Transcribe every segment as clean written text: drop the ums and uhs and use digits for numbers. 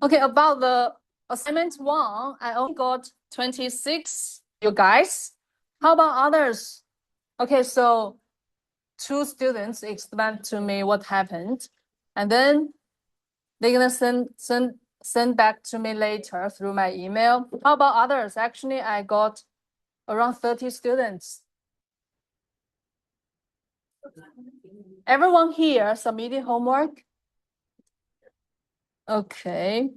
Okay, about the assignment 1, I only got 26, you guys. How about others? Okay, so 2 students explained to me what happened, and then they're gonna send back to me later through my email. How about others? Actually, I got around 30 students. Everyone here submitted homework? Okay.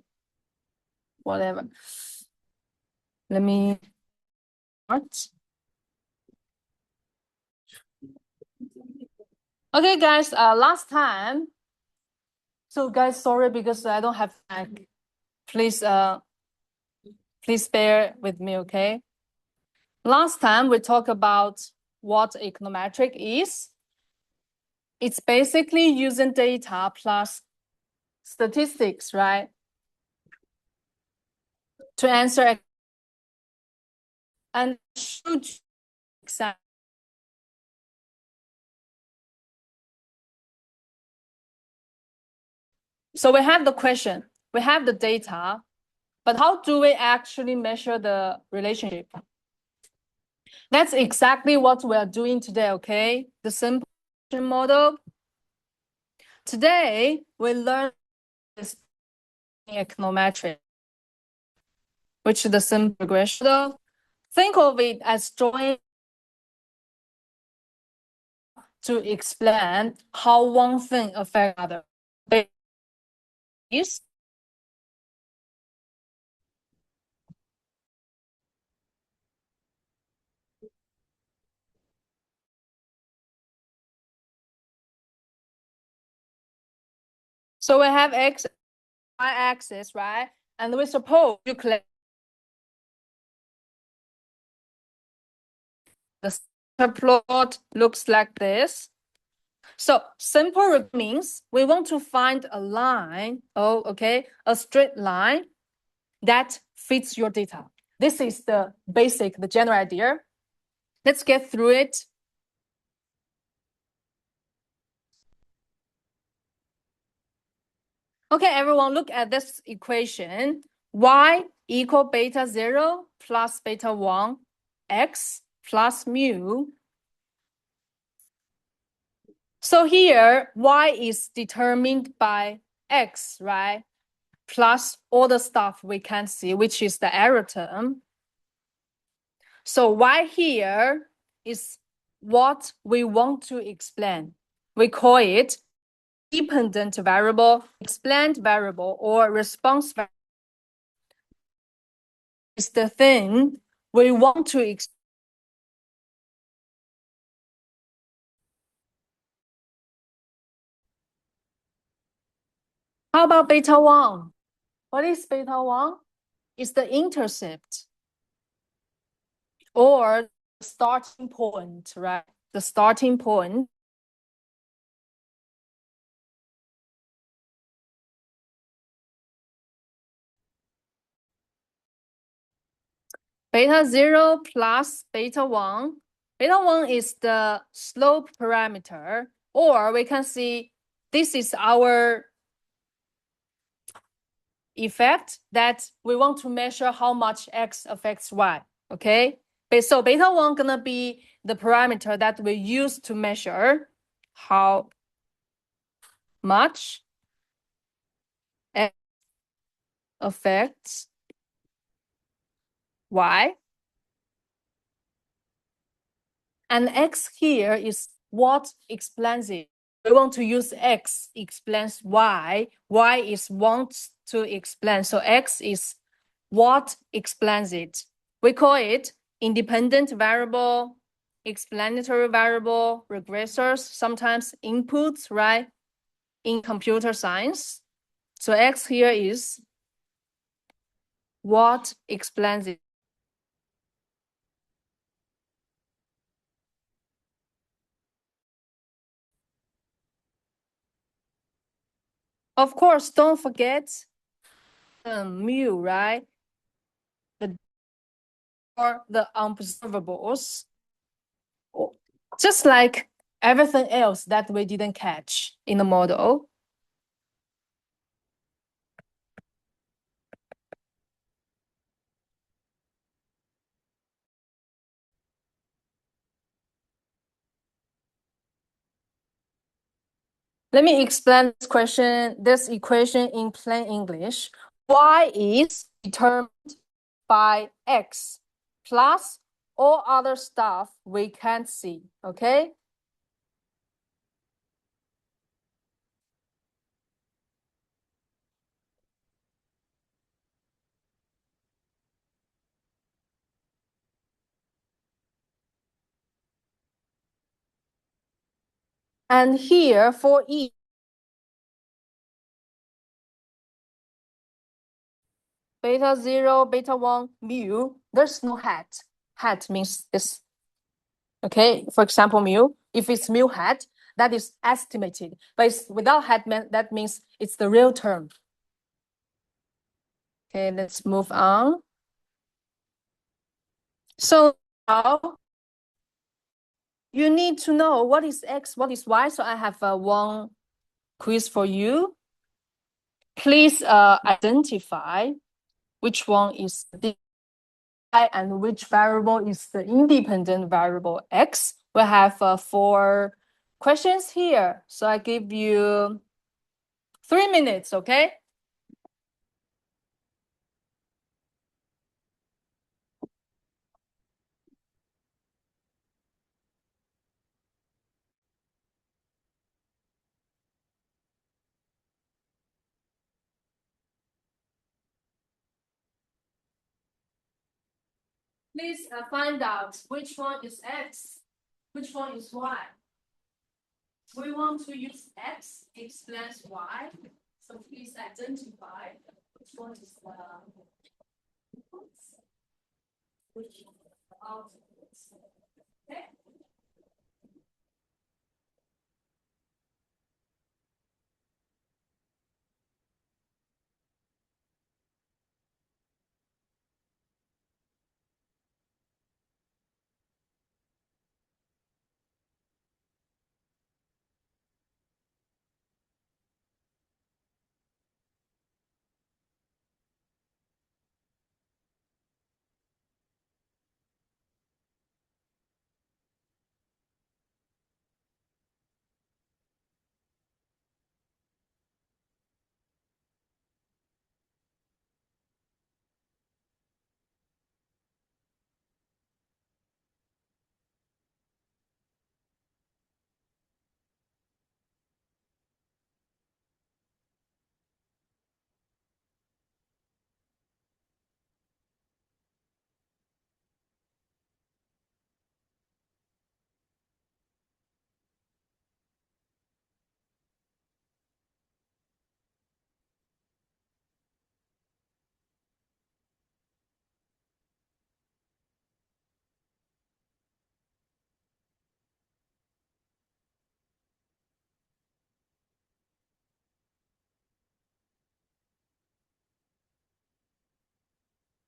Whatever. Let me start. Okay, guys, last time. So guys, sorry because I don't have time. Please bear with me, okay? Last time we talked about what econometric is. It's basically using data plus statistics, right? To answer and should exam. So we have the question, we have the data, but how do we actually measure the relationship? That's exactly what we are doing today, okay? The simple model. Today, we learn this econometric, which is the simple regression. Think of it as drawing to explain how one thing affects other. So we have x, y-axis, right? And we suppose you collect the plot looks like this. So simple means we want to find a line, a straight line that fits your data. This is the basic, the general idea. Let's get through it. Okay, everyone, look at this equation. Y equal beta 0 plus beta 1, x plus mu. So here, y is determined by x, right? Plus all the stuff we can see, which is the error term. So y here is what we want to explain. We call it dependent variable, explained variable, or response variable. It's the thing we want to explain. How about beta 1? What is beta 1? It's the intercept or starting point, right? The starting point. Beta 0 plus beta 1. Beta 1 is the slope parameter, or we can see this is our effect that we want to measure how much x affects y, okay? So beta 1 gonna be the parameter that we use to measure how much x affects y. And x here is what explains it. We want to use x explains y. Y is wants to explain. So x is what explains it. We call it independent variable, explanatory variable, regressors, sometimes inputs, right? In computer science. So x here is what explains it. Of course, don't forget mu, right? The for the observables, just like everything else that we didn't catch in the model. Let me explain this equation in plain English. Y is determined by X plus all other stuff we can't see, okay? And here for E, beta 0, beta 1, mu, there's no hat. Hat means this. Okay, for example, mu, if it's mu hat, that is estimated. But it's without hat, that means it's the real term. Okay, let's move on. So now you need to know what is X, what is Y. So I have one quiz for you. Please identify which one is the Y and which variable is the independent variable X. We have 4 questions here. So I give you 3 minutes, okay? Please find out which one is X, which one is Y. We want to use X explains Y. So please identify which one is the which outputs. Okay.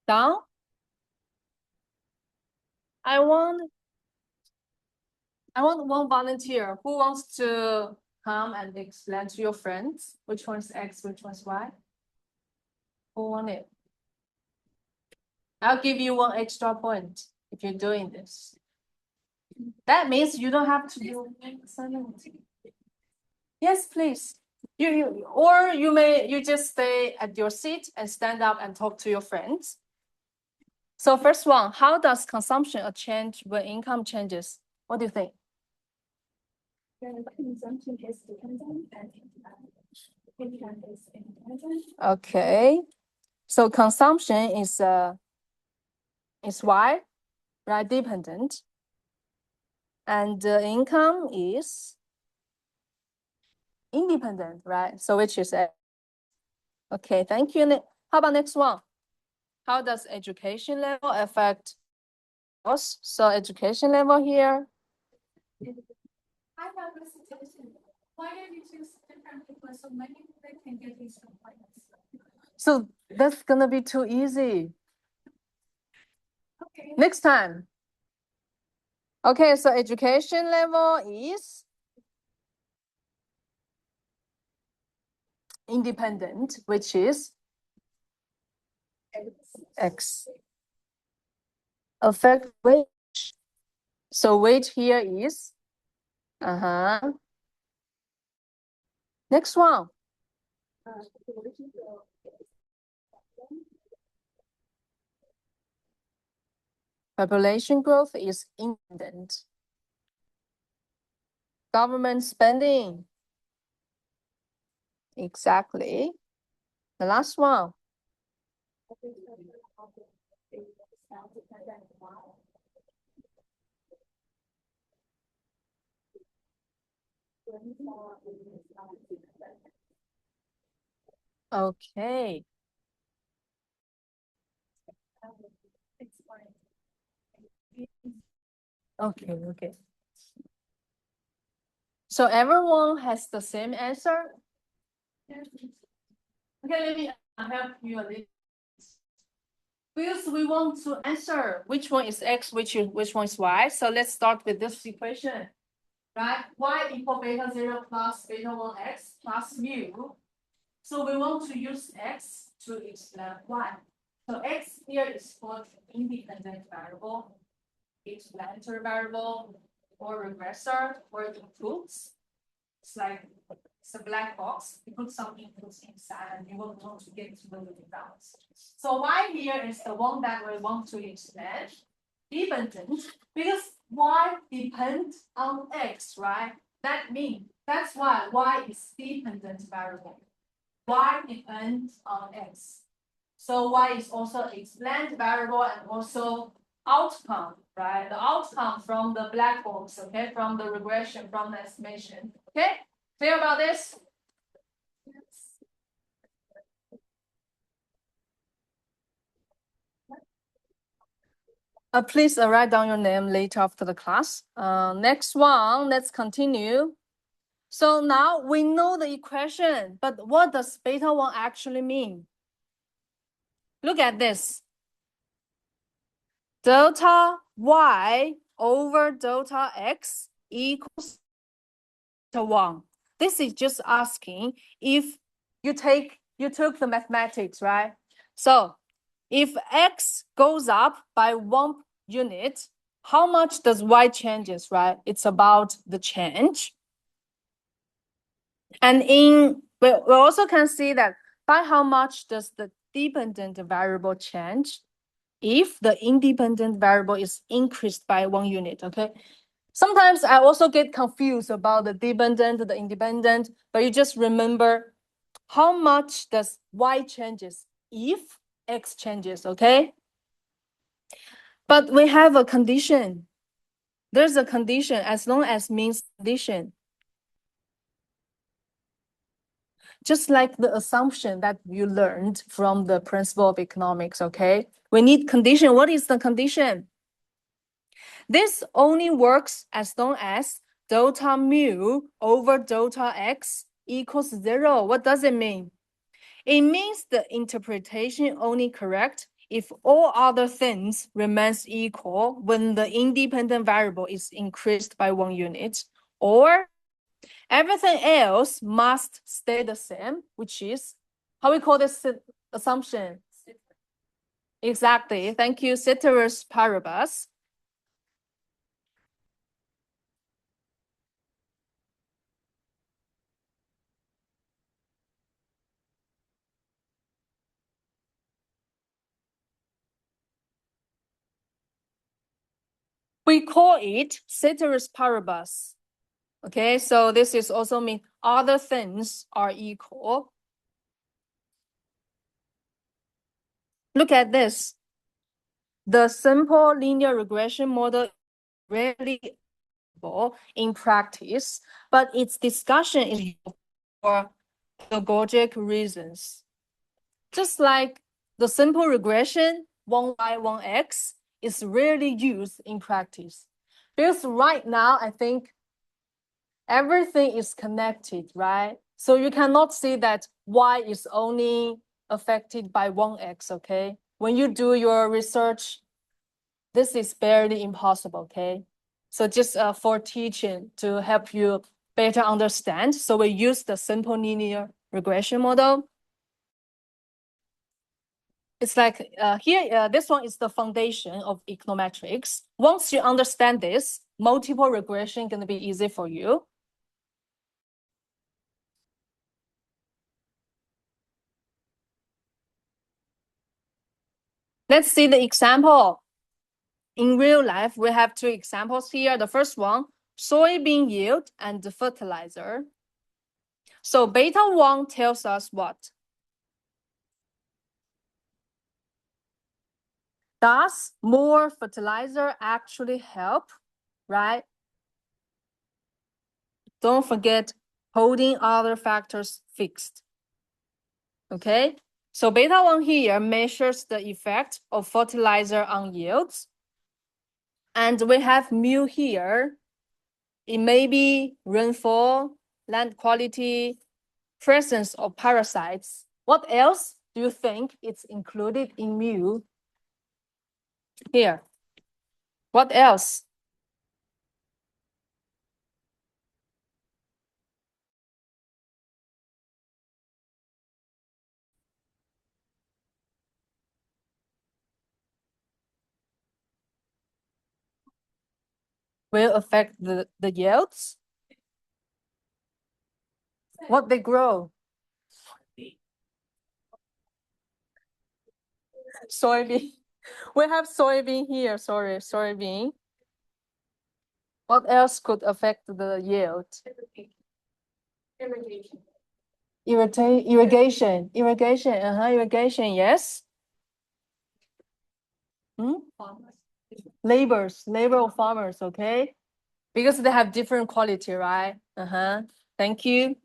Done. I want one volunteer who wants to come and explain to your friends which one is X, which one is Y. Who want it? I'll give you 1 extra point if you're doing this. That means you don't have to do assignment. Yes, please. You just stay at your seat and stand up and talk to your friends. So first one, how does consumption change when income changes? What do you think? Consumption is dependent and income is independent. Okay. So consumption is Y, right? Dependent. And income is independent, right? So which is X. Okay, thank you. How about next one? How does education level affect us? So education level here. I have a suggestion. Why don't you choose different people so many people can get these complaints? So that's gonna be too easy. Next time. Okay, so education level is independent, which is X. Affect wage. So wage here is, next one. Population growth is independent. Government spending. Exactly. The last one. Okay. Okay. So everyone has the same answer? Okay, let me help you a little. Because we want to answer which one is X, which one is Y. So let's start with this equation. Right? Y equal beta 0 plus beta 1x plus mu. So we want to use X to explain Y. So X here is called independent variable, explanatory variable, or regressor, or inputs. It's like it's a black box. You put some inputs inside and you will want to get to the results. So Y here is the one that we want to explain. Dependent, because Y depends on X, right? That means that's why Y is dependent variable. Y depends on X. So Y is also explained variable and also outcome, right? The outcome from the black box, okay, from the regression, from the estimation. Okay, clear about this? Please write down your name later after the class. Next one, let's continue. So now we know the equation, but what does beta 1 actually mean? Look at this. Delta Y over delta X equals beta 1. This is just asking if you took the mathematics, right? So if X goes up by 1 unit, how much does Y changes, right? It's about the change. And we also can see that by how much does the dependent variable change if the independent variable is increased by 1 unit, okay? Sometimes I also get confused about the dependent, the independent, but you just remember how much does Y changes if X changes, okay? But we have a condition. There's a condition as long as means condition. Just like the assumption that you learned from the principle of economics, okay? We need condition. What is the condition? This only works as long as delta mu over delta X equals 0. What does it mean? It means the interpretation only correct if all other things remains equal when the independent variable is increased by 1 unit, or everything else must stay the same, which is, how we call this assumption? Exactly. Thank you, ceteris paribus. We call it ceteris paribus. Okay, so this is also mean other things are equal. Look at this. The simple linear regression model is rarely in practice, but its discussion is for pedagogic reasons. Just like the simple regression, 1y, 1x, is rarely used in practice. Because right now, I think everything is connected, right? So you cannot say that y is only affected by 1x, okay? When you do your research, This is barely impossible, okay? So just for teaching to help you better understand. So we use the simple linear regression model. It's like here, this one is the foundation of econometrics. Once you understand this, multiple regression gonna be easy for you. Let's see the example. In real life, we have two examples here. The first one, soybean yield and the fertilizer. So beta 1 tells us what? Does more fertilizer actually help, right? Don't forget holding other factors fixed. Okay, so beta 1 here measures the effect of fertilizer on yields. And we have mu here. It may be rainfall, land quality, presence of parasites. What else do you think it's included in mu? Here. What else? Will affect the yields? What they grow? Soybean. We have soybean here, sorry, soybean. What else could affect the yield? Irrigation, irrigation, yes. Labor of farmers, okay? Because they have different quality, right? Thank you.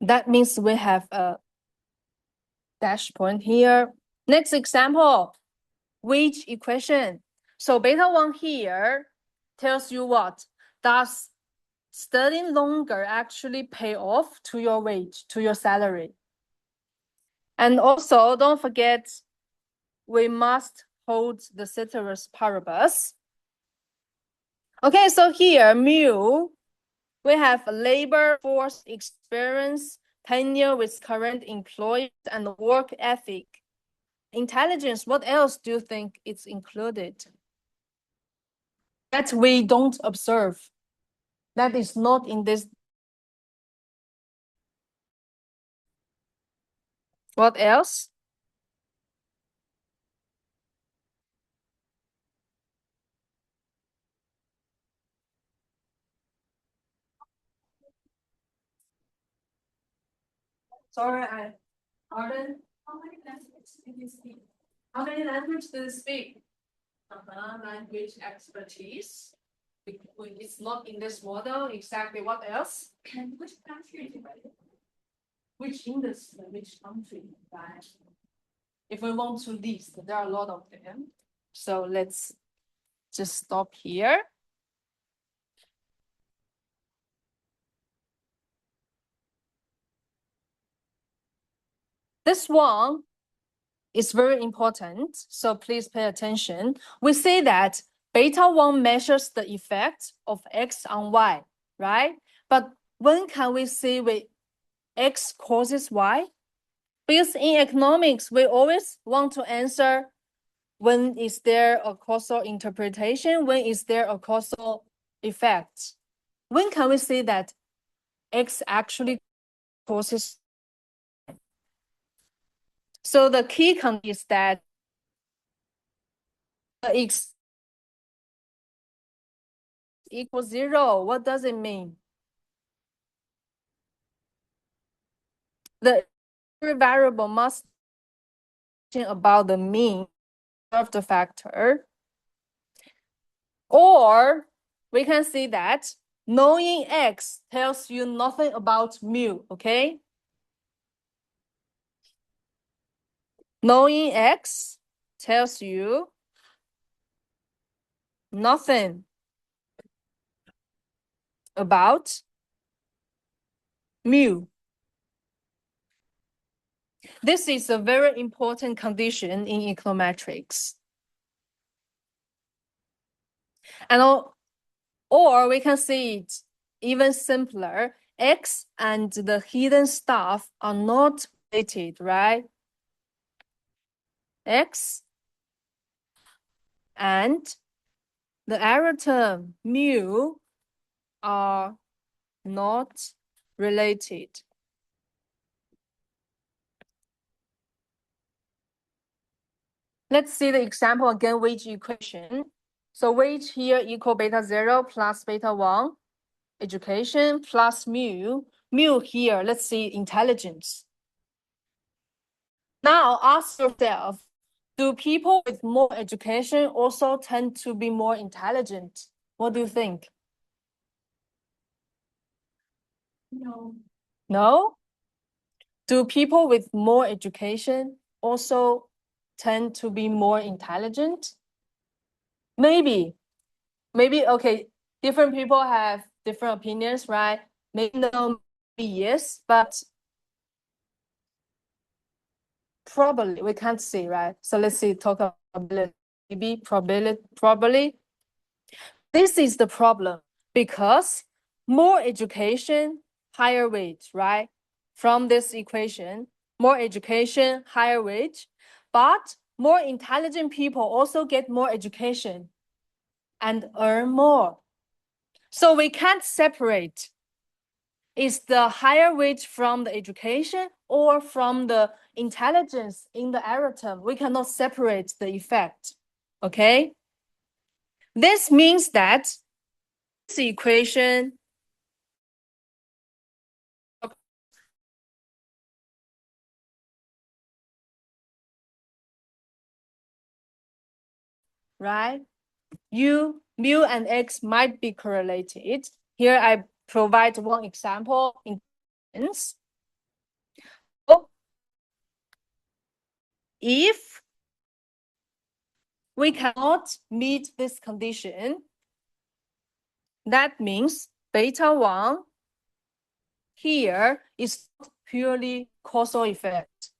That means we have a dash point here. Next example, wage equation. So beta 1 here tells you what? Does studying longer actually pay off to your wage, to your salary? And also, don't forget, we must hold the ceteris paribus. Okay, so here, mu, we have labor force experience, tenure with current employees, and work ethic. Intelligence, what else do you think is included? That we don't observe. That is not in this. What else? Sorry, pardon? How many languages do you speak? How many languages do you speak? Language expertise. It's not in this model. Exactly. What else? And which country do you live? Which industry, which country, right? If we want to list, there are a lot of them. So let's just stop here. This one is very important, so please pay attention. We say that beta 1 measures the effect of X on Y, right? But when can we say X causes Y? Because in economics, we always want to answer when is there a causal interpretation, when is there a causal effect? When can we say that X actually causes? So the key condition is that X equals 0. What does it mean? The variable must be about the mean of the factor. Or we can see that knowing X tells you nothing about mu, okay? Knowing X tells you nothing about mu. This is a very important condition in econometrics. And or we can see it even simpler. X and the hidden stuff are not related, right? X and the error term mu are not related. Let's see the example again, wage equation. So wage here equal beta 0 plus beta 1, education plus mu. Mu here, let's see intelligence. Now ask yourself, do people with more education also tend to be more intelligent? What do you think? No. No? Do people with more education also tend to be more intelligent? Maybe. Maybe, okay, different people have different opinions, right? Maybe no, maybe yes, but probably we can't see, right? So let's see, talk about probability. Maybe probably. This is the problem because more education, higher wage, right? From this equation, more education, higher wage, but more intelligent people also get more education and earn more. So we can't separate. Is the higher wage from the education or from the intelligence in the error term? We cannot separate the effect, okay? This means that this equation right? Mu and X might be correlated. Here I provide one example in instance. If we cannot meet this condition, that means beta 1 here is purely causal effect.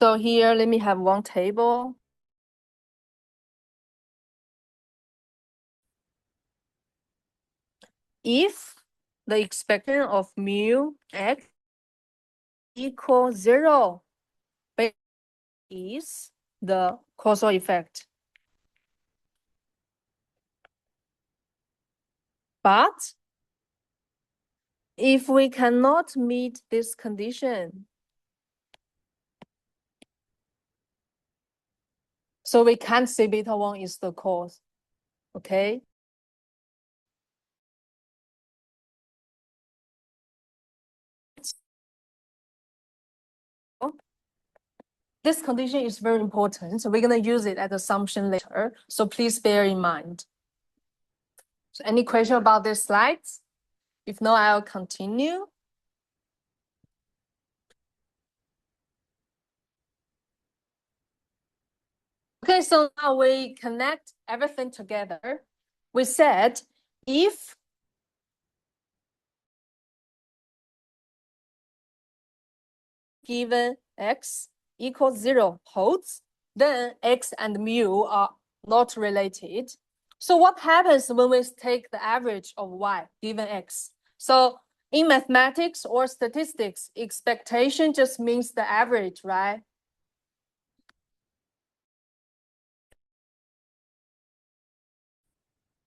So here, let me have one table. If the expectation of mu X equals 0, beta is the causal effect. But if we cannot meet this condition, so we can't say beta 1 is the cause, okay? This condition is very important, so we're going to use it as assumption later, so please bear in mind. So any question about this slides? If not, I'll continue. Okay, so now we connect everything together. We said if given X equals 0 holds, then X and mu are not related. So what happens when we take the average of Y given X? So in mathematics or statistics, expectation just means the average, right?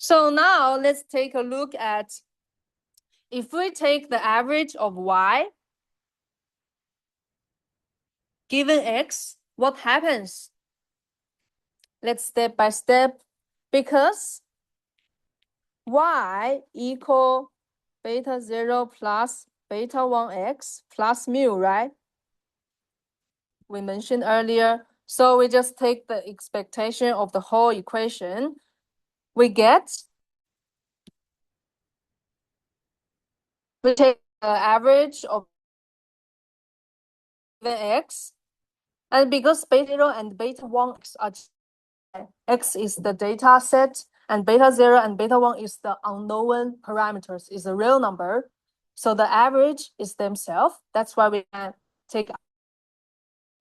So now let's take a look at if we take the average of Y given X, what happens? Let's step by step, because Y equal beta 0 plus beta 1x plus mu, right? We mentioned earlier. So we just take the expectation of the whole equation. We get we take the average of given x, and because beta 0 and beta 1 are x is the data set, and beta 0 and beta 1 is the unknown parameters, is a real number. So the average is themselves. That's why we can take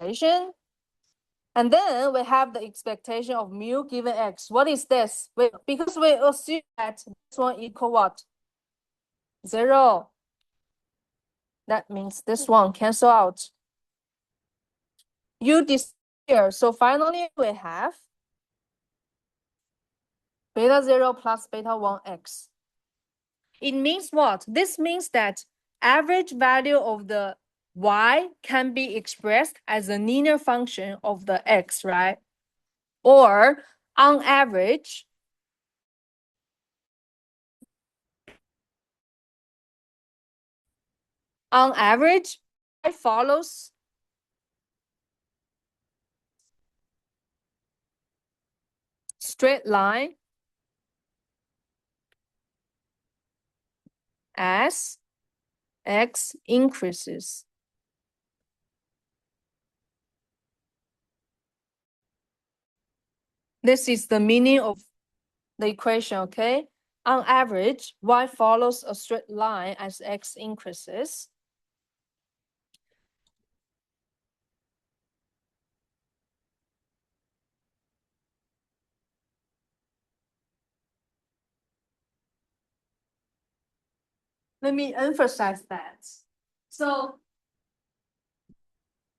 expectation. And then we have the expectation of mu given x. What is this? Because we assume that this one equal what? 0. That means this one cancel out. U disappear. So finally we have beta 0 plus beta 1x. It means what? This means that average value of the y can be expressed as a linear function of the x, right? Or on average, it follows straight line as x increases. This is the meaning of the equation, okay? On average, y follows a straight line as x increases. Let me emphasize that. So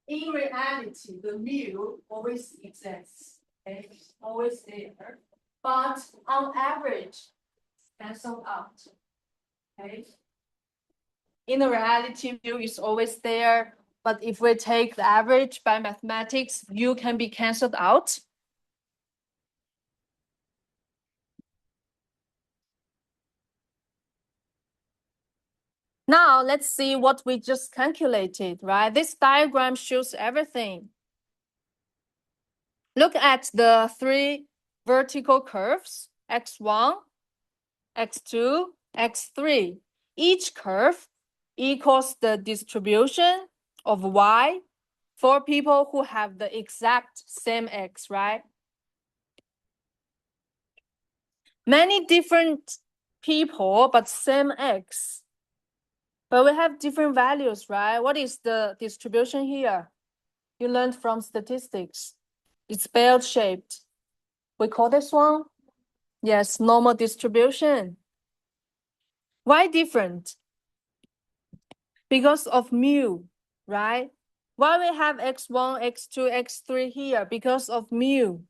in reality, the mu always exists, okay? Always there. But on average, cancel out, okay? In the reality, mu is always there. But if we take the average by mathematics, mu can be canceled out. Now, let's see what we just calculated, right? This diagram shows everything. Look at the three vertical curves, x1, x2, x3. Each curve equals the distribution of y for people who have the exact same x, right? Many different people, but same x. But we have different values, right? What is the distribution here? You learned from statistics. It's bell-shaped. We call this one? Yes, normal distribution. Why different? Because of mu, right? Why we have x1, x2, x3 here? Because of mu.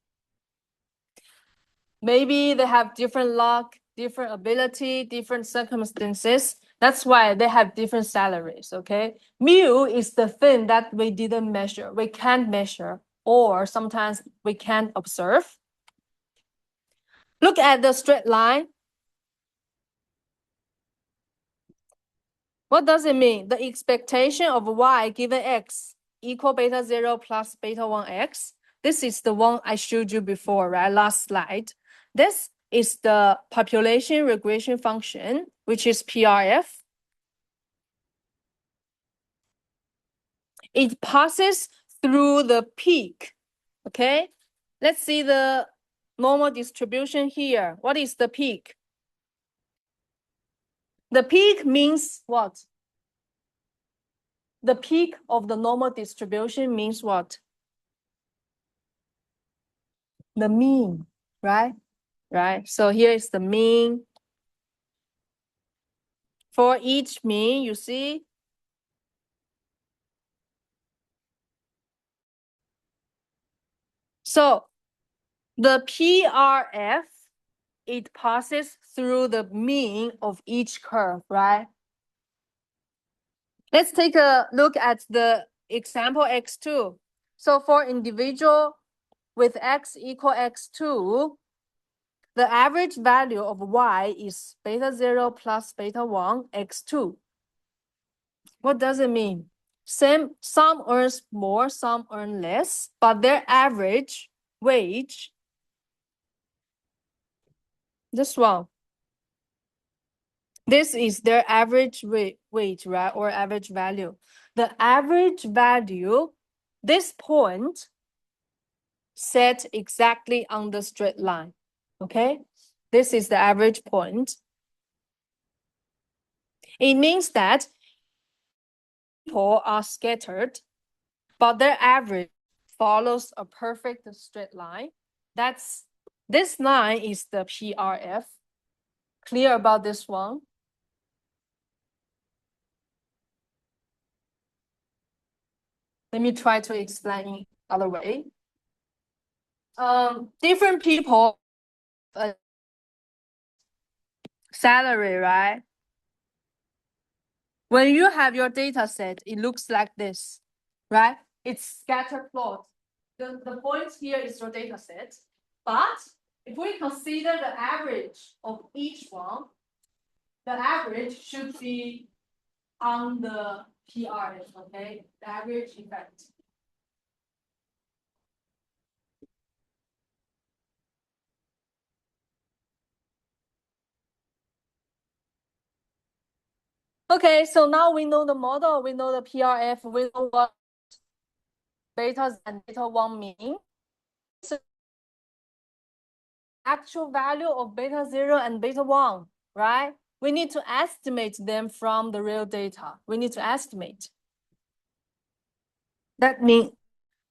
Maybe they have different luck, different ability, different circumstances. That's why they have different salaries, okay? Mu is the thing that we didn't measure, we can't measure, or sometimes we can't observe. Look at the straight line. What does it mean? The expectation of y given x equal beta 0 plus beta 1x. This is the one I showed you before, right? Last slide. This is the population regression function, which is PRF. It passes through the peak, okay? Let's see the normal distribution here. What is the peak? The peak means what? The peak of the normal distribution means what? The mean, right? Right. So here is the mean. For each mean, you see, so the PRF, it passes through the mean of each curve, right? Let's take a look at the example x2. So for individual with x equal x2, the average value of y is beta 0 plus beta 1 x2. What does it mean? Some earns more, some earn less, but their average wage, this one, this is their average weight, right, or average value. The average value, this point, set exactly on the straight line, okay? This is the average point. It means that people are scattered, but their average follows a perfect straight line. This line is the PRF. Clear about this one? Let me try to explain in other way. Different people salary, right? When you have your data set, it looks like this, right? It's scatter plot. The point here is your data set. But if we consider the average of each one, the average should be on the PRF, okay? The average effect. Okay, so now we know the model, we know the PRF, we know what betas and beta 1 mean. So actual value of beta 0 and beta 1, right? We need to estimate them from the real data. We need to estimate. That means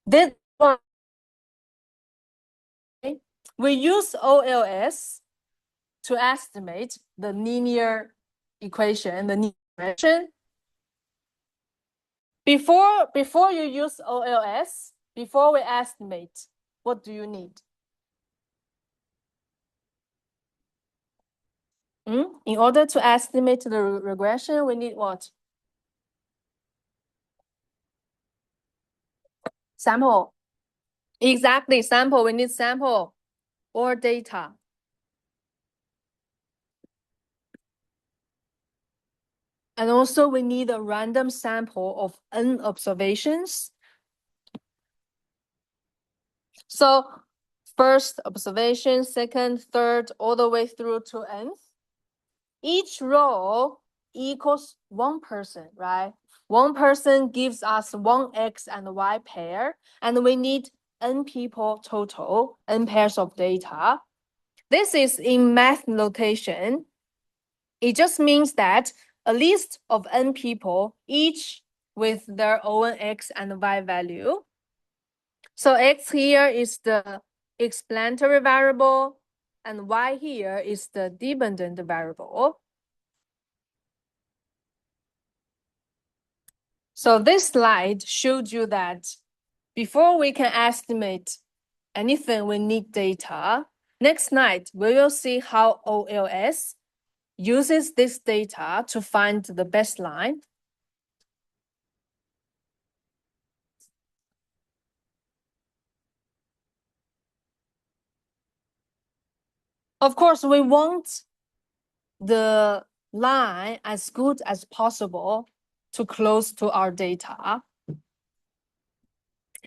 that one, we use OLS to estimate the linear equation, the linear equation. Before you use OLS, before we estimate, what do you need? In order to estimate the regression, we need what? Sample. Exactly, sample. We need sample or data. And also we need a random sample of n observations. So first observation, second, third, all the way through to nth. Each row equals one person, right? One person gives us one X and Y pair, and we need n people total, n pairs of data. This is in math notation. It just means that a list of n people, each with their own X and Y value. So X here is the explanatory variable, and Y here is the dependent variable. So this slide showed you that before we can estimate anything, we need data. Next slide, we will see how OLS uses this data to find the baseline. Of course, we want the line as good as possible to close to our data.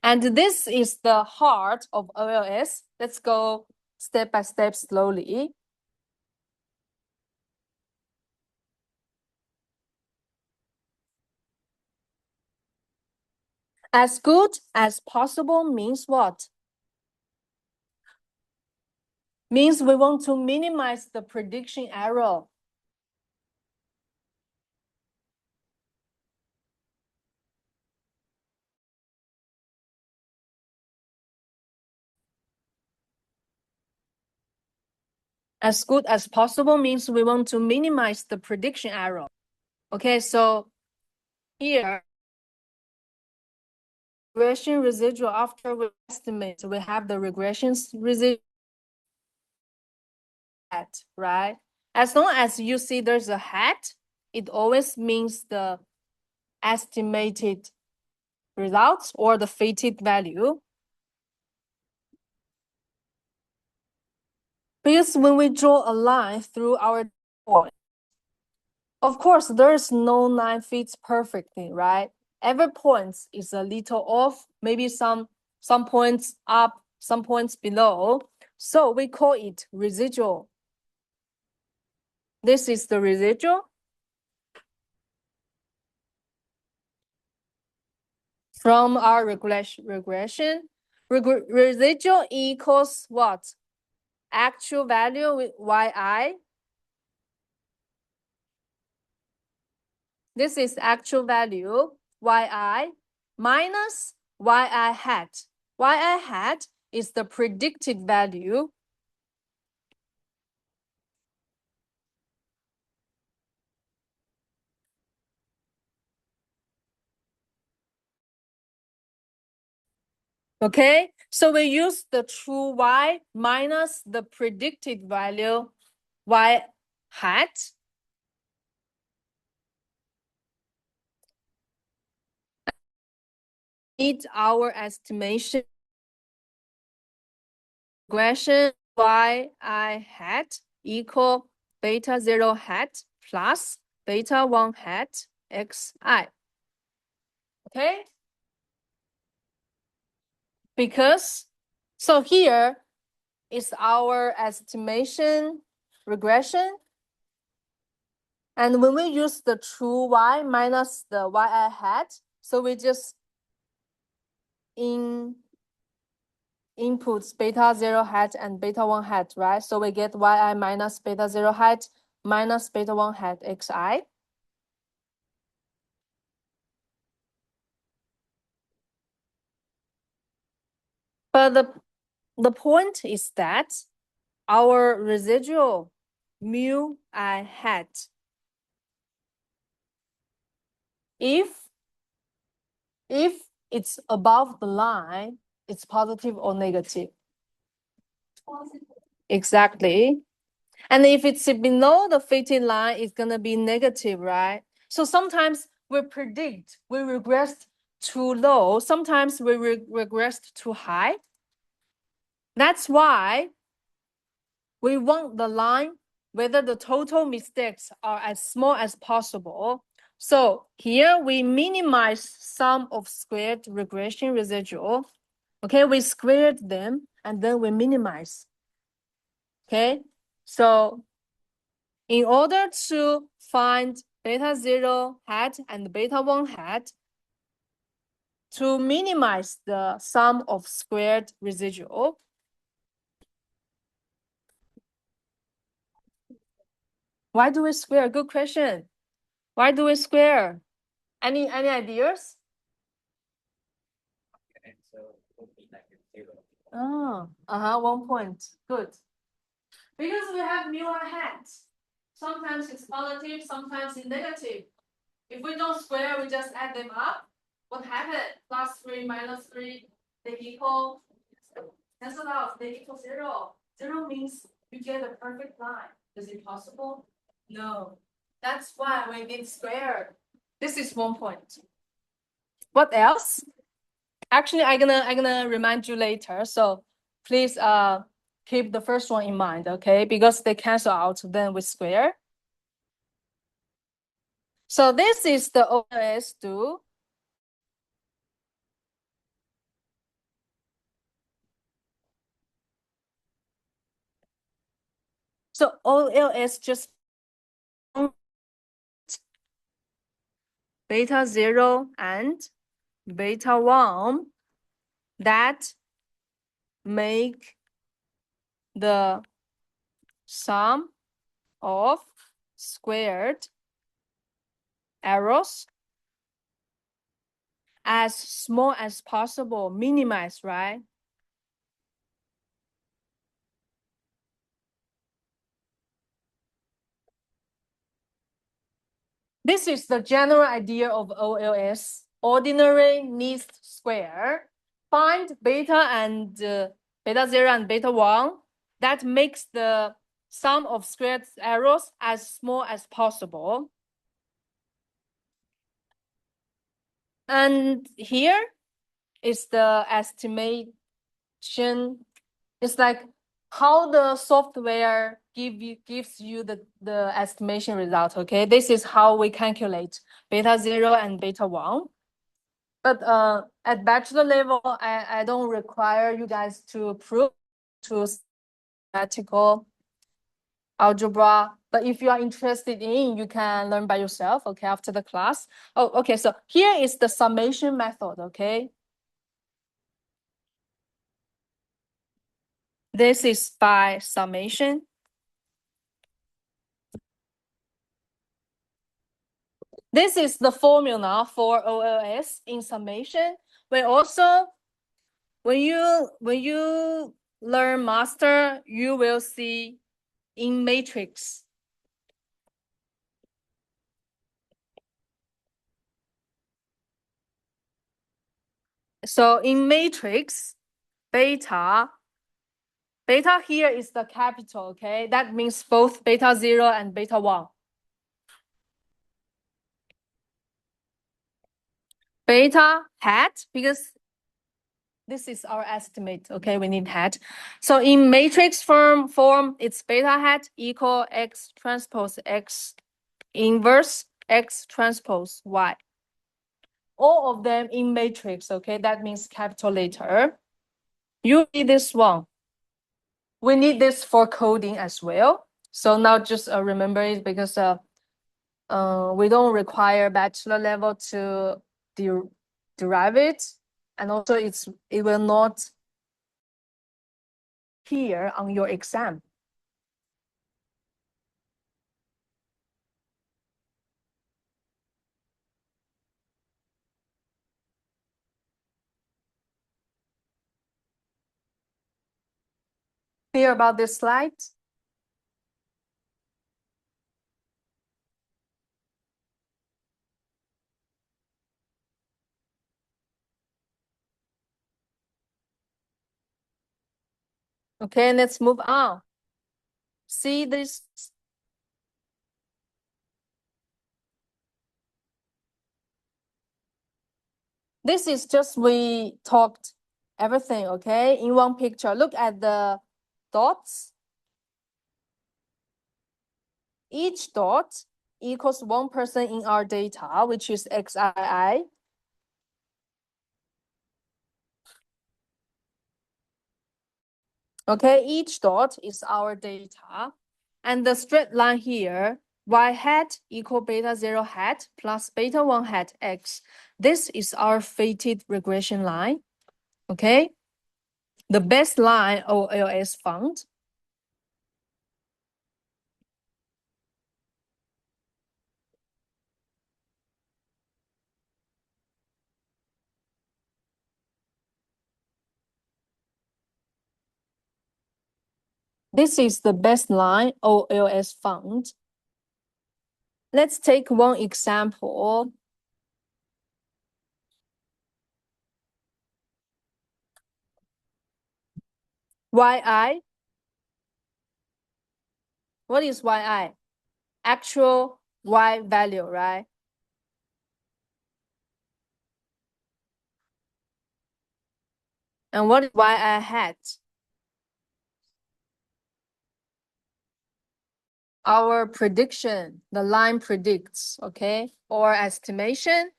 And this is the heart of OLS. Let's go step by step slowly. As good as possible means what? Means we want to minimize the prediction error. As good as possible means we want to minimize the prediction error. Okay, so here, regression residual after we estimate, we have the regression residual, right? As long as you see there's a hat, it always means the estimated results or the fitted value. Because when we draw a line through our point, of course, there's no line fits perfectly, right? Every point is a little off, maybe some points up, some points below. So we call it residual. This is the residual. from our regression, residual equals what? Actual value with yi. This is actual value yi minus yi hat. Yi hat is the predicted value. Okay, so we use the true y minus the predicted value y hat. Need our estimation regression yi hat equal beta 0 hat plus beta 1 hat xi. Okay? Because, so here is our estimation regression. And when we use the true y minus the yi hat, so we just inputs beta 0 hat and beta 1 hat, right? So we get yi minus beta 0 hat minus beta 1 hat xi. But the point is that our residual mu I hat, if it's above the line, it's positive or negative. Positive. Exactly. And if it's below the fitting line, it's gonna be negative, right? So sometimes we predict we regressed too low. Sometimes we regressed too high. That's why we want the line whether the total mistakes are as small as possible. So here we minimize sum of squared regression residual. Okay, we squared them and then we minimize. Okay, so in order to find beta 0 hat and beta 1 hat, to minimize the sum of squared residual, why do we square? Good question. Why do we square? Any ideas? Oh, 1 point. Good. Because we have mu and hat. Sometimes it's positive, sometimes it's negative. If we don't square, we just add them up. What happened? Plus 3 minus 3, they equal, cancel out, they equal 0. 0 means you get a perfect line. Is it possible? No. That's why we need square. This is 1 point. What else? Actually, I'm gonna remind you later. So please keep the first one in mind, okay? Because they cancel out, then we square. So this is the OLS do. So OLS just beta 0 and beta 1 that make the sum of squared errors as small as possible, minimize, right? This is the general idea of OLS, ordinary least square. Find beta and beta 0 and beta 1 that makes the sum of squared errors as small as possible. And here is the estimation. It's like how the software gives you the estimation result, okay? This is how we calculate beta 0 and beta 1. But at bachelor level, I don't require you guys to prove to mathematical algebra But if you are interested in, you can learn by yourself, okay, after the class. Oh, okay, so here is the summation method, okay? This is by summation. This is the formula for OLS in summation. When also, when you learn master, you will see in matrix. So in matrix, beta here is the capital, okay? That means both beta 0 and beta 1. Beta hat, because this is our estimate, okay? We need hat. So in matrix form, it's beta hat equal X transpose X inverse X transpose Y. All of them in matrix, okay? That means capital letter. You need this one. We need this for coding as well. So now just remember it because we don't require bachelor level to derive it. And also it will not appear on your exam. Clear about this slide? Okay, let's move on. See this? This is just we talked everything, okay, in one picture. Look at the dots. Each dot equals one person in our data, which is XII. Okay, each dot is our data. And the straight line here, Y hat equal beta 0 hat plus beta 1 hat X. This is our fitted regression line. Okay, the best line OLS found. This is the best line OLS found. Let's take one example. YI. What is YI? Actual Y value, right? And what is YI hat? Our prediction, the line predicts, okay? Or estimation.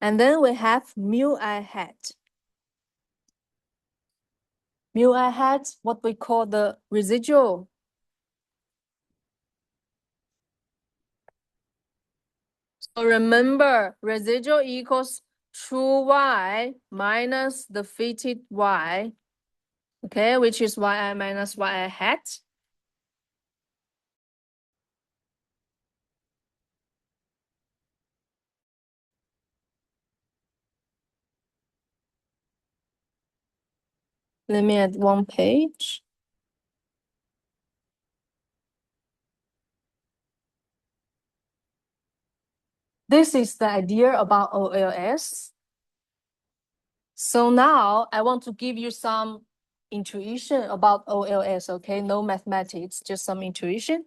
And then we have mu I hat. Mu I hat, what we call the residual. So remember, residual equals true Y minus the fitted Y, okay, which is YI minus YI hat. Let me add one page. This is the idea about OLS. So now I want to give you some intuition about OLS, okay? No mathematics, just some intuition.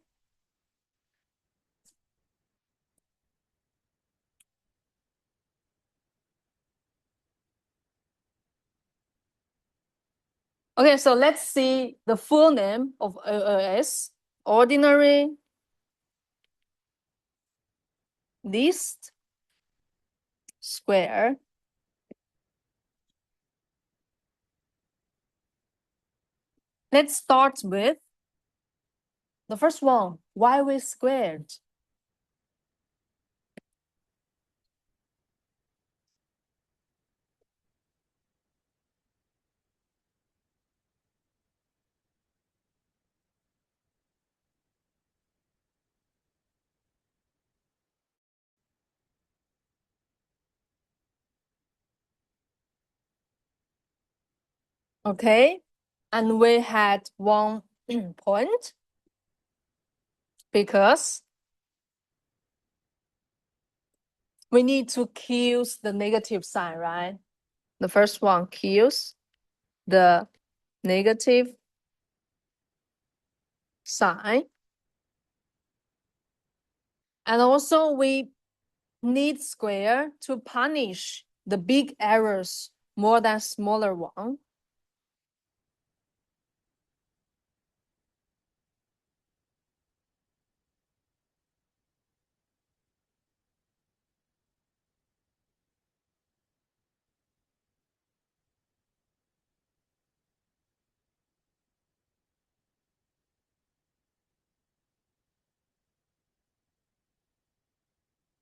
Okay, so let's see the full name of OLS. Ordinary least square Let's start with the first one, y squared. Okay, and we had 1 point because we need to kills the negative sign, right? The first one kills the negative sign. And also we need square to punish the big errors more than smaller one.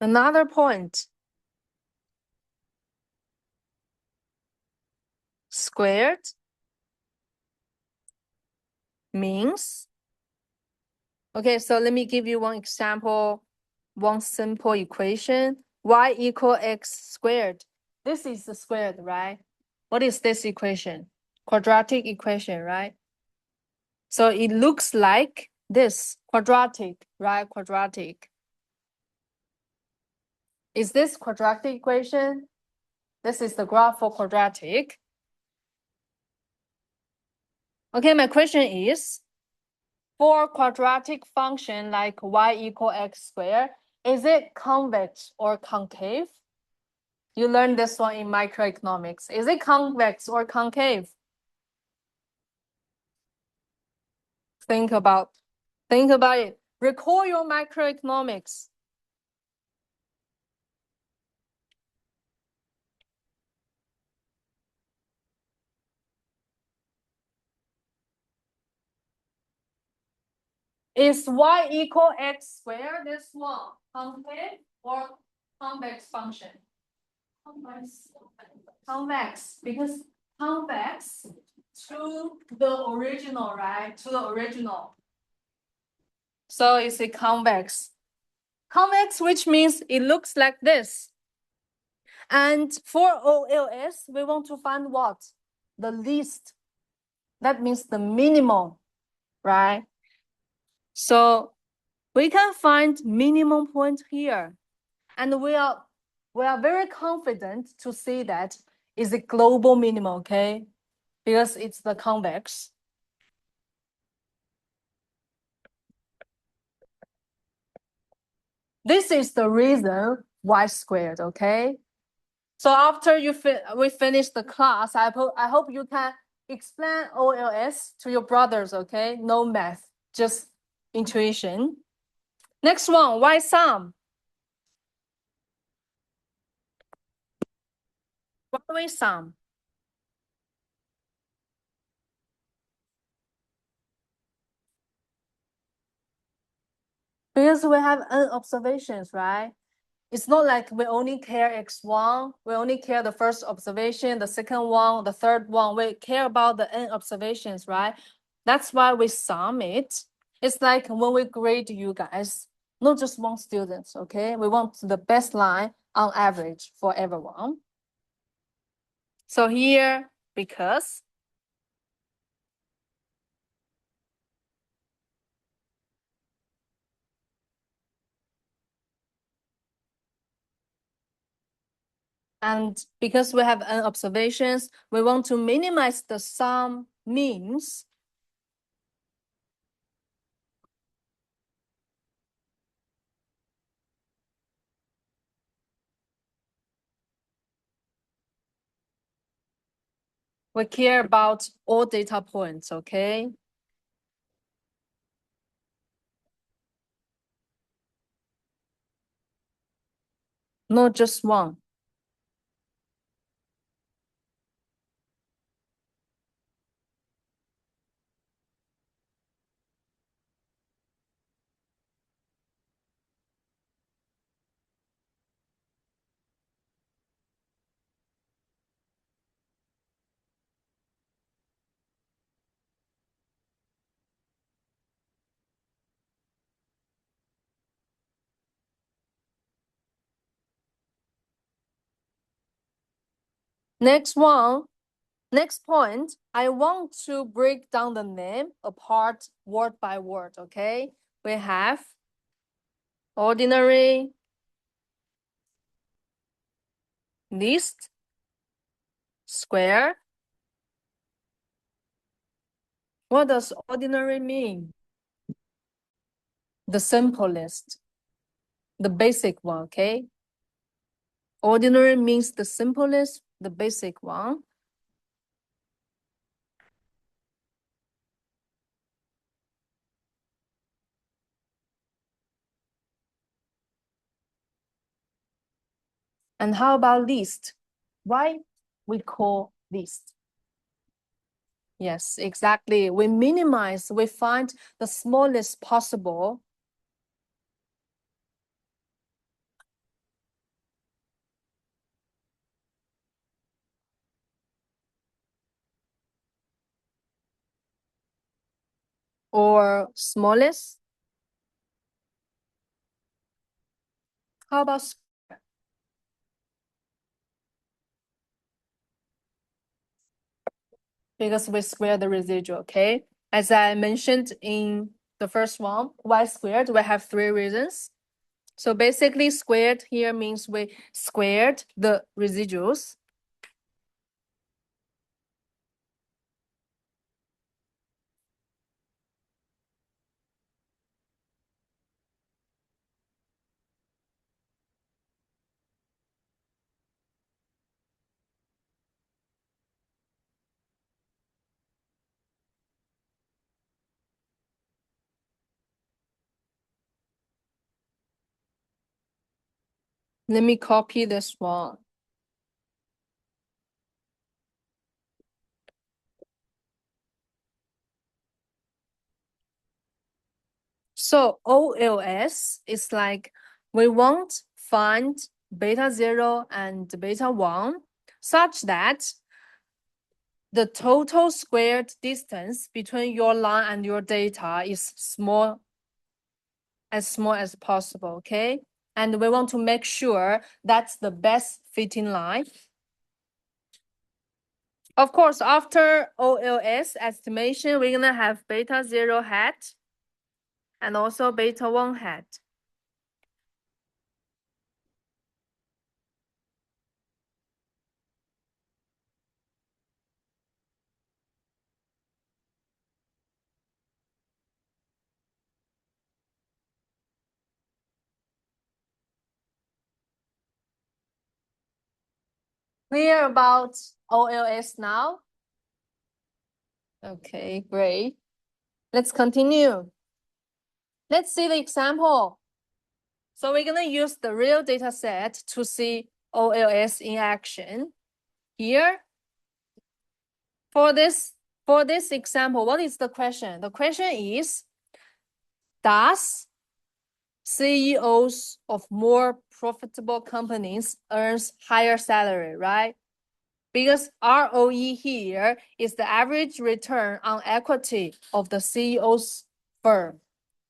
Another point, squared means, okay, so let me give you one example, one simple equation, y equal x squared. This is the squared, right? What is this equation? Quadratic equation, right? So it looks like this, quadratic, right? Quadratic. Is this quadratic equation? This is the graph for quadratic. Okay, my question is, for quadratic function like y equal x squared, is it convex or concave? You learned this one in microeconomics. Is it convex or concave? Think about it. Recall your microeconomics. Is y equal x squared this one concave or convex function? Convex, because convex to the original, right? To the original. So it's a convex. Convex, which means it looks like this. And for OLS, we want to find what? The least. That means the minimum, right? So we can find minimum point here. And we are very confident to say that is a global minimum, okay? Because it's the convex. This is the reason y squared, okay? So after we finish the class, I hope you can explain OLS to your brothers, okay? No math, just intuition. Next one, y sum. Y sum. Because we have n observations, right? It's not like we only care x1, we only care the first observation, the second one, the third one. We care about the n observations, right? That's why we sum it. It's like when we grade you guys, not just one student, okay? We want the best line on average for everyone. So here, because and because we have n observations, we want to minimize the sum means. We care about all data points, okay? Not just one. Next point, I want to break down the name apart word by word, okay? We have ordinary, least, square. What does ordinary mean? The simplest, the basic one, okay? Ordinary means the simplest, the basic one. And how about least? Why we call least? Yes, exactly. We minimize, we find the smallest possible. Or smallest. How about square? Because we square the residual, okay? As I mentioned in the first one, y squared, we have 3 reasons. So basically squared here means we squared the residuals. Let me copy this one. So OLS is like we want find beta 0 and beta 1 such that the total squared distance between your line and your data is small as possible, okay? And we want to make sure that's the best fitting line. Of course, after OLS estimation, we're gonna have beta 0 hat and also beta 1 hat. Clear about OLS now? Okay, great. Let's continue. Let's see the example. So we're gonna use the real data set to see OLS in action. Here, for this example, what is the question? The question is, does CEOs of more profitable companies earns higher salary, right? Because ROE here is the average return on equity of the CEO's firm.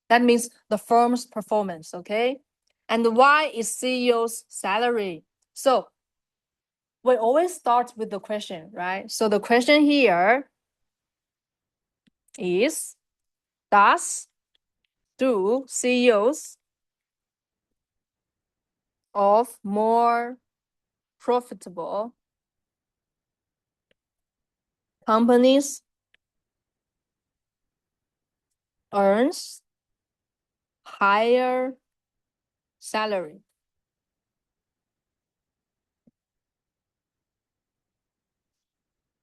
That means the firm's performance, okay? And Y is CEO's salary. So we always start with the question, right? So the question here is, do CEOs of more profitable companies earns higher salary?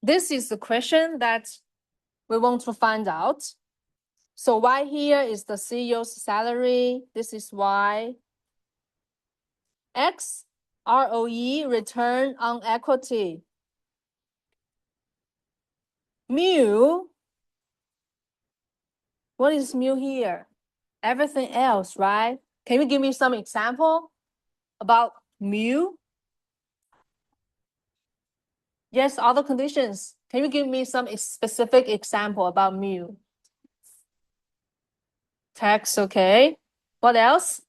This is the question that we want to find out. So Y here is the CEO's salary. This is Y. X, ROE, return on equity. Mu, what is mu here? Everything else, right? Can you give me some example about mu? Yes, other conditions. Can you give me some specific example about mu? Tax, okay. What else?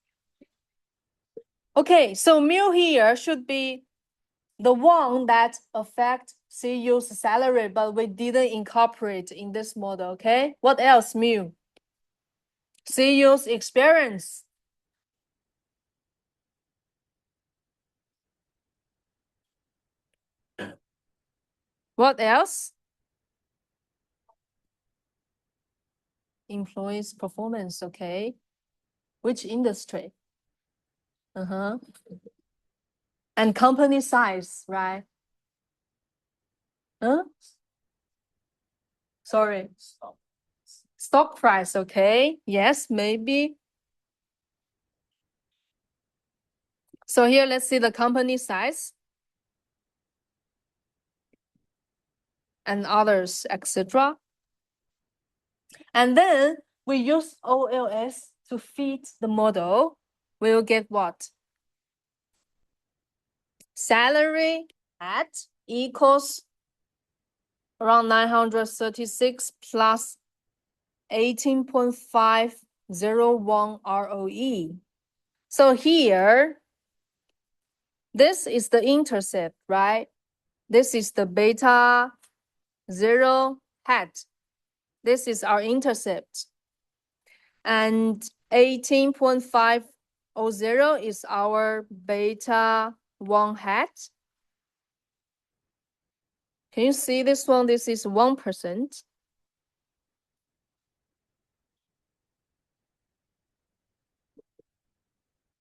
Okay, so mu here should be the one that affect CEO's salary, but we didn't incorporate in this model, okay? What else, Mu? CEO's experience. What else? Employees' performance, okay. Which industry? Uh-huh. And company size, right? Huh? Sorry. Stock price, okay. Yes, maybe. So here, let's see the company size and others, etc. And then we use OLS to feed the model. We'll get what? Salary at equals around 936 plus 18.501 ROE. So here, this is the intercept, right? This is the beta 0 hat. This is our intercept. And 18.500 is our beta 1 hat. Can you see this one? This is 1%.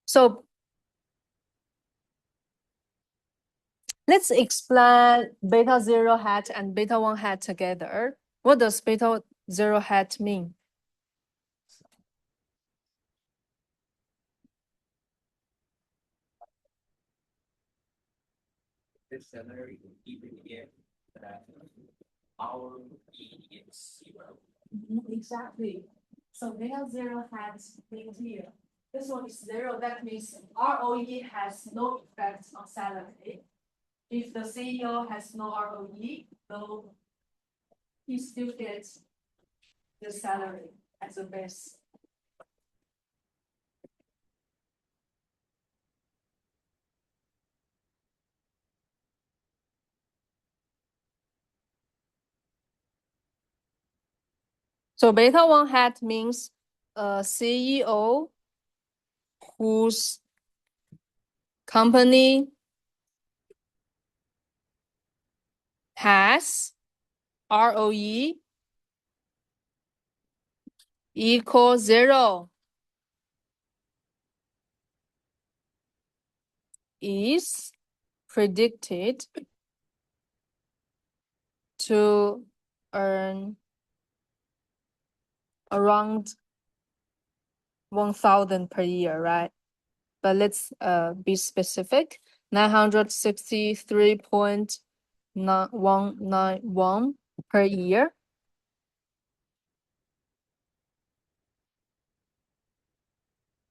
So let's explain beta 0 hat and beta 1 hat together. What does beta 0 hat mean? This salary even if that our E is 0. Exactly. So beta 0 has been here. This one is 0. That means ROE has no effect on salary. If the CEO has no ROE, though he still gets the salary as a base. So beta 1 hat means a CEO whose company has ROE equals 0 is predicted to earn around 1,000 per year, right? But let's be specific. 963.191 per year.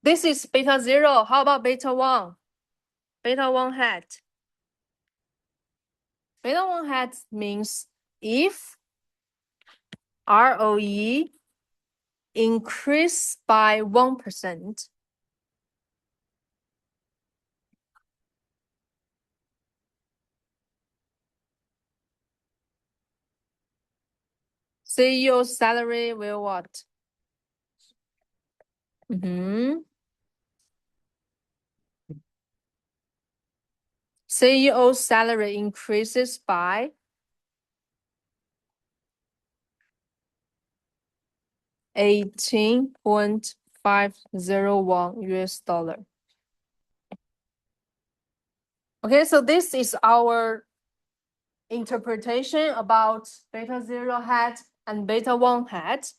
This is beta 0. How about beta 1? Beta 1 hat. Beta 1 hat means if ROE increase by 1%, CEO salary will what? CEO salary increases by 18.501 US dollar. Okay, so this is our interpretation about beta 0 hat and beta 1 hat.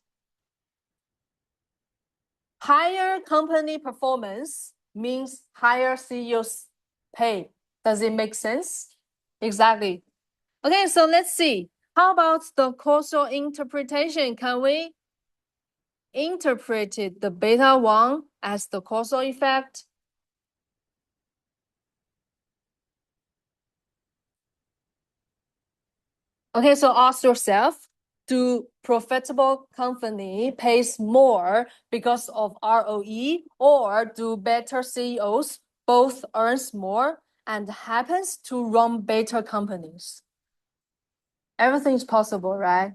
Higher company performance means higher CEO's pay. Does it make sense? Exactly. Okay, so let's see. How about the causal interpretation? Can we interpret the beta 1 as the causal effect? Okay, so ask yourself, do profitable company pays more because of ROE, or do better CEOs both earns more? and happens to run beta companies. Everything is possible, right?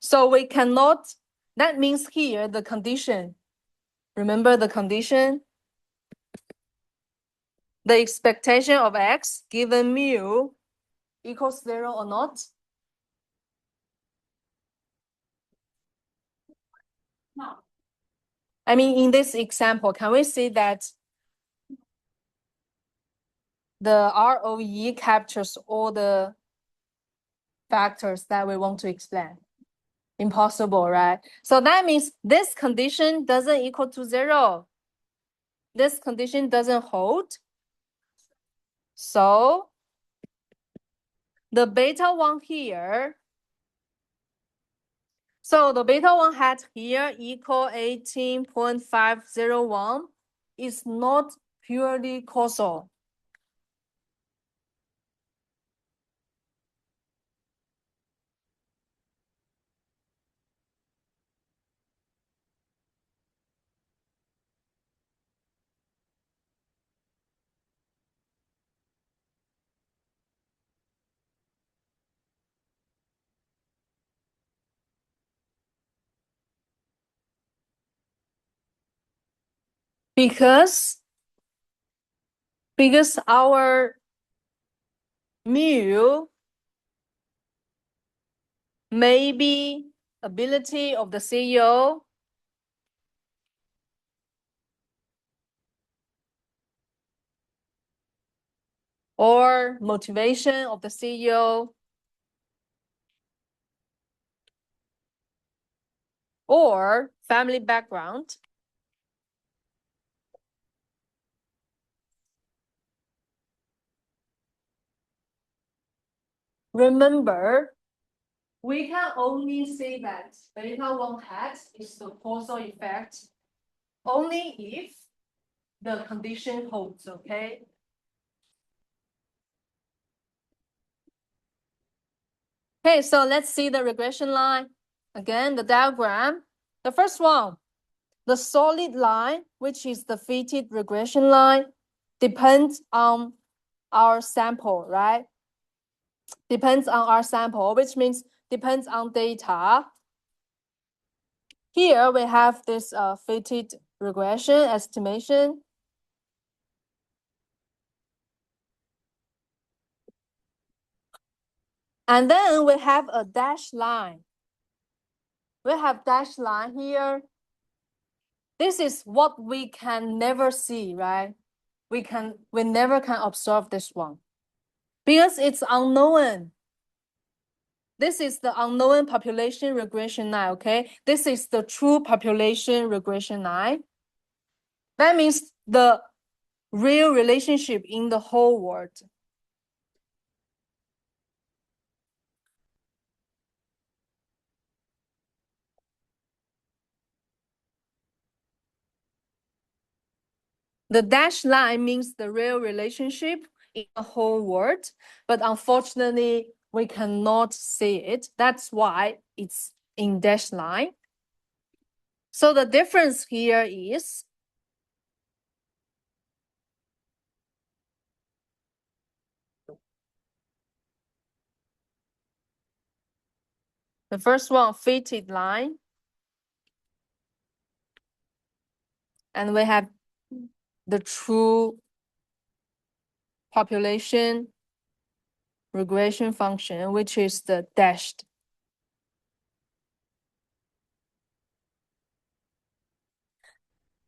So we cannot, that means here the condition, remember the condition? The expectation of X given mu equals 0 or not? No. I mean, in this example, can we see that the ROE captures all the factors that we want to explain? Impossible, right? So that means this condition doesn't equal to 0. This condition doesn't hold. So the beta one here, so the beta one hat here equal 18.501 is not purely causal. Because our mu may be ability of the CEO or motivation of the CEO or family background. Remember, we can only say that beta 1 hat is the causal effect only if the condition holds, okay? Okay, so let's see the regression line. Again, the diagram. The first one, the solid line, which is the fitted regression line, depends on our sample, right? Depends on our sample, which means depends on data. Here we have this fitted regression estimation. And then we have a dashed line. We have dashed line here. This is what we can never see, right? We never can observe this one because it's unknown. This is the unknown population regression line, okay? This is the true population regression line. That means the real relationship in the whole world. The dashed line means the real relationship in the whole world, but unfortunately, we cannot see it. That's why it's in dashed line. So the difference here is the first one, fitted line. And we have the true population regression function, which is the dashed.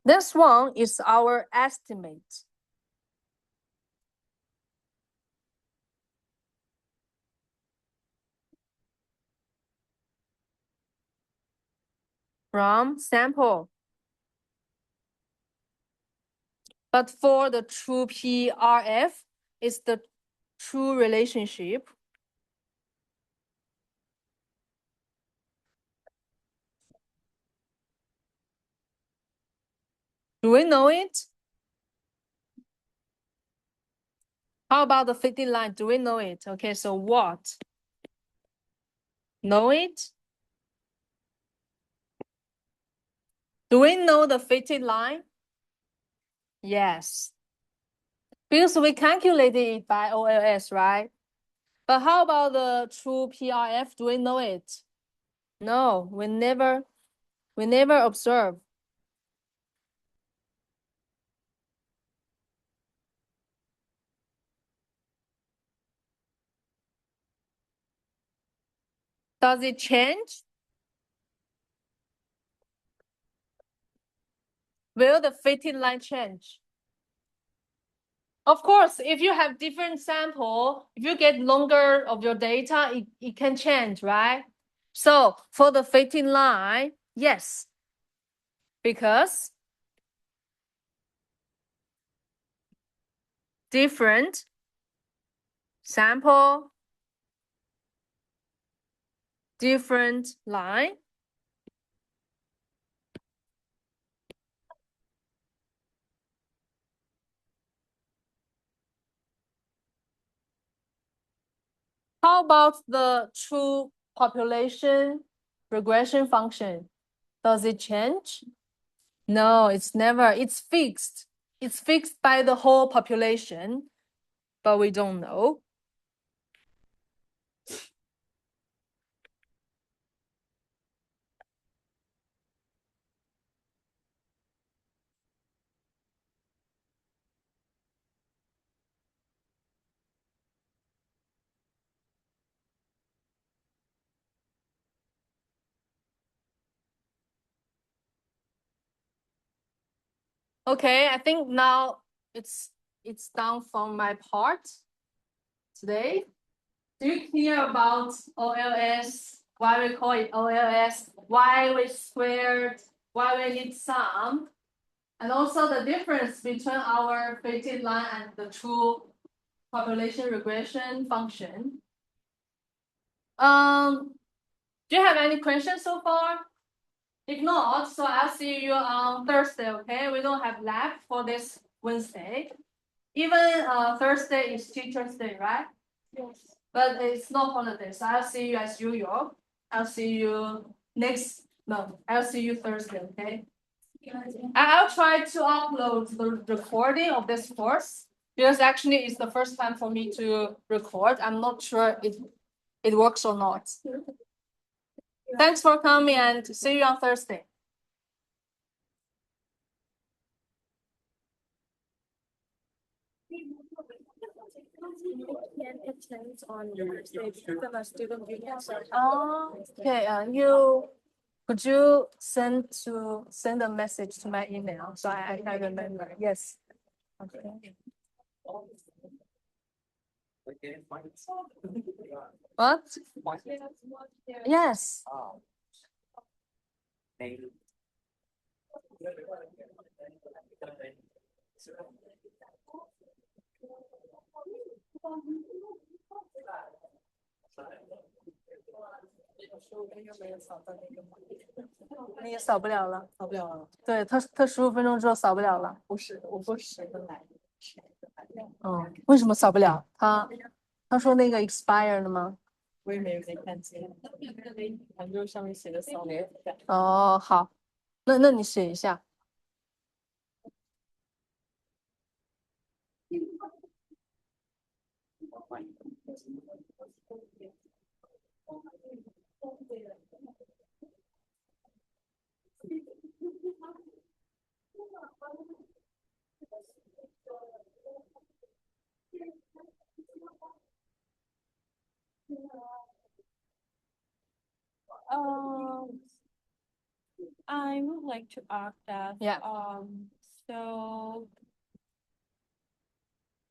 This one is our estimate. From sample. But for the true PRF, it's the true relationship. Do we know it? How about the fitted line? Do we know it? Okay, so what? Know it? Do we know the fitted line? Yes. Because we calculated it by OLS, right? But how about the true PRF? Do we know it? No, we never observe. Does it change? Will the fitting line change? Of course, if you have different sample, if you get longer of your data, it can change, right? So for the fitting line, yes, because different sample, different line. How about the true population regression function? Does it change? No, it's never. It's fixed. It's fixed by the whole population, but we don't know. Okay, I think now it's done from my part today. Do you hear about OLS? Why we call it OLS? Why we squared? Why we need sum? And also the difference between our fitted line and the true population regression function. Do you have any questions so far? If not, so I'll see you on Thursday, okay? We don't have lab for this Wednesday. Even Thursday is Teacher's Day, right? Yes. But it's not holiday, so I'll see you as usual. I'll see you I'll see you Thursday, okay? I'll try to upload the recording of this course because actually it's the first time for me to record. I'm not sure it works or not. Thanks for coming and see you on Thursday. Oh, okay. Could you send a message to my email so I remember? Yes. Okay. What? Yes.你也扫不了了，扫不了了。对，他15分钟之后扫不了了。不是，我说10个来。为什么扫不了？他说那个 expire 了吗？我也没看见，他就上面写的扫描。哦，好，那你写一下。I would like to ask that. Yeah. So